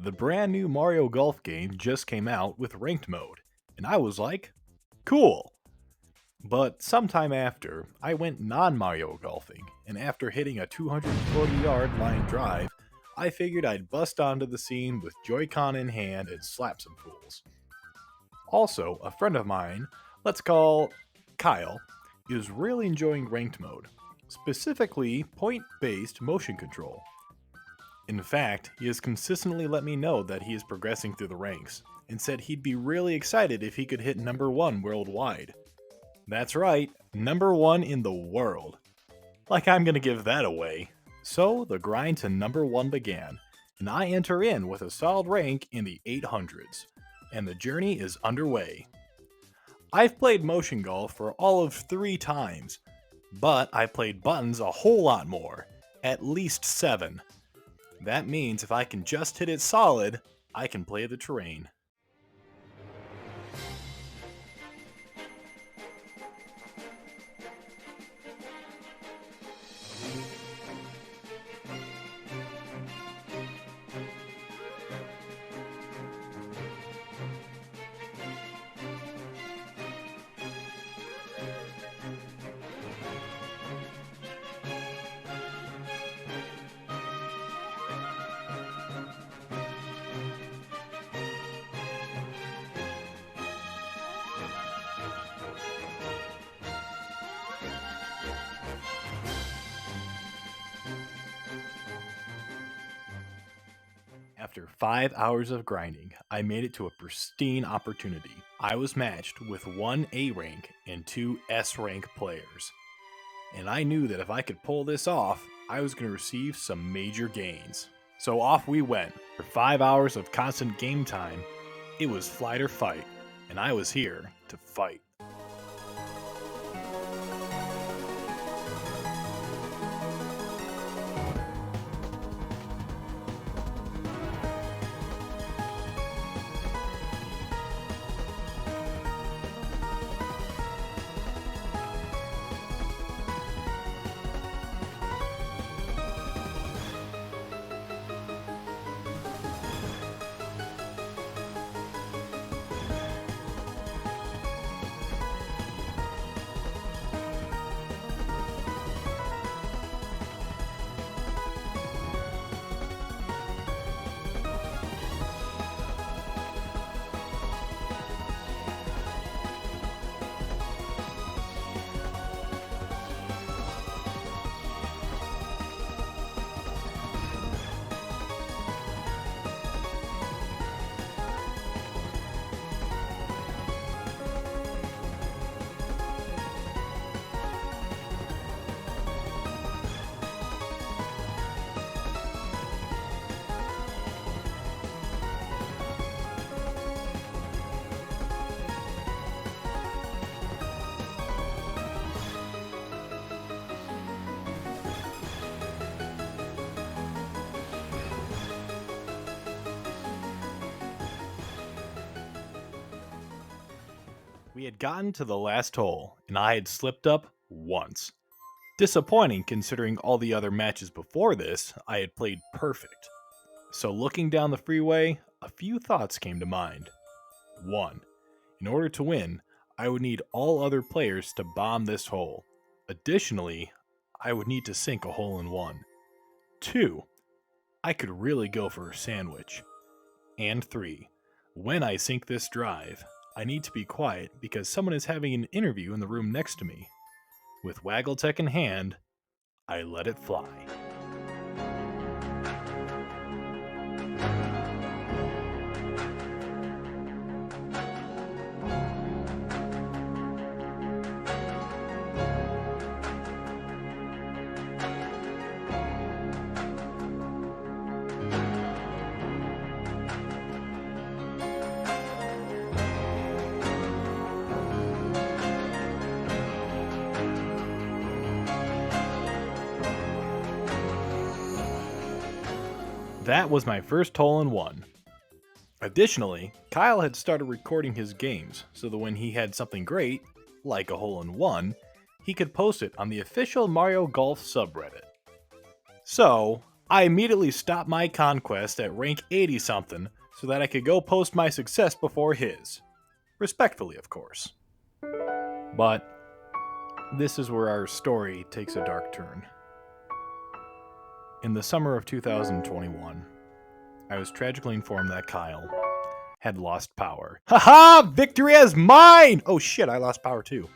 The brand new Mario Golf game just came out with ranked mode, and I was like, cool! But sometime after, I went non Mario golfing, and after hitting a 240-yard line drive, I figured I'd bust onto the scene with Joy-Con in hand and slap some fools. Also, a friend of mine, let's call Kyle, is really enjoying ranked mode, specifically point based motion control. In fact, he has consistently let me know that he is progressing through the ranks, and said he'd be really excited if he could hit number 1 worldwide. That's right, number 1 in the world. Like I'm gonna give that away. So the grind to number 1 began, and I enter in with a solid rank in the 800s, and the journey is underway. I've played motion golf for all of 3 times, but I've played buttons a whole lot more, at least 7. That means if I can just hit it solid, I can play the terrain. After 5 hours of grinding, I made it to a pristine opportunity. I was matched with 1 A rank and 2 S rank players. And I knew that if I could pull this off, I was going to receive some major gains. So off we went. For 5 hours of constant game time, it was flight or fight, and I was here to fight. We had gotten to the last hole, and I had slipped up once. Disappointing considering all the other matches before this, I had played perfect. So looking down the freeway, a few thoughts came to mind. 1. In order to win, I would need all other players to bomb this hole. Additionally, I would need to sink a hole in 1. 2. I could really go for a sandwich. And 3. When I sink this drive, I need to be quiet because someone is having an interview in the room next to me. With Waggle Tech in hand, I let it fly. That was my first hole-in-one. Additionally, Kyle had started recording his games so that when he had something great, like a hole-in-one, he could post it on the official Mario Golf subreddit. So, I immediately stopped my conquest at rank 80 something so that I could go post my success before his. Respectfully, of course. But this is where our story takes a dark turn. In the summer of 2021, I was tragically informed that Kyle had lost power. Haha! Victory is mine! Oh shit, I lost power too.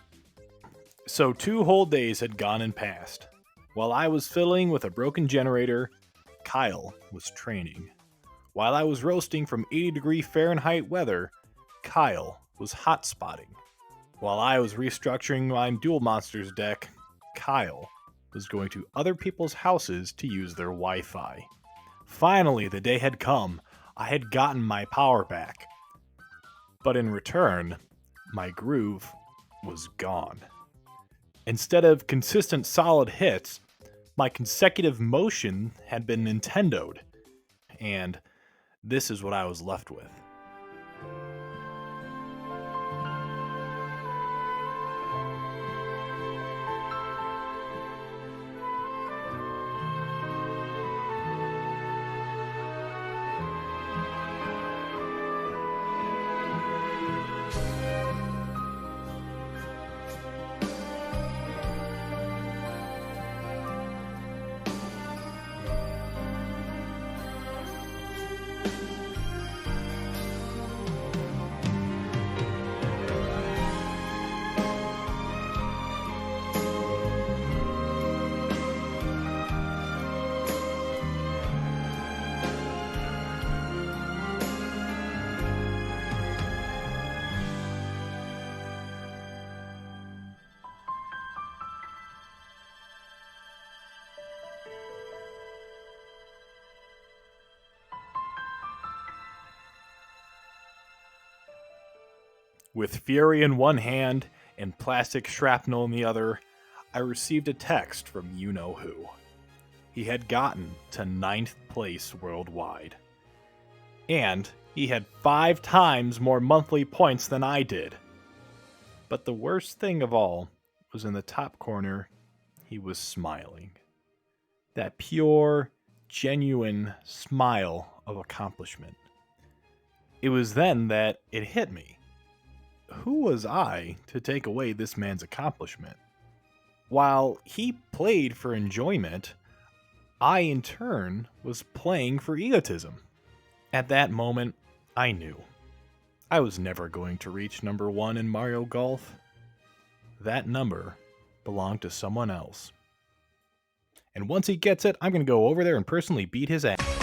So 2 whole days had gone and passed. While I was fiddling with a broken generator, Kyle was training. While I was roasting from 80-degree Fahrenheit weather, Kyle was hot spotting. While I was restructuring my Duel Monsters deck, Kyle was going to other people's houses to use their Wi-Fi. Finally, the day had come. I had gotten my power back. But in return, my groove was gone. Instead of consistent solid hits, my consecutive motion had been Nintendo'd. And this is what I was left with. With fury in one hand and plastic shrapnel in the other, I received a text from you-know-who. He had gotten to 9th place worldwide. And he had 5 times more monthly points than I did. But the worst thing of all was in the top corner, he was smiling. That pure, genuine smile of accomplishment. It was then that it hit me. Who was I to take away this man's accomplishment? While he played for enjoyment, I in turn was playing for egotism. At that moment, I knew. I was never going to reach number 1 in Mario Golf. That number belonged to someone else. And once he gets it, I'm going to go over there and personally beat his ass.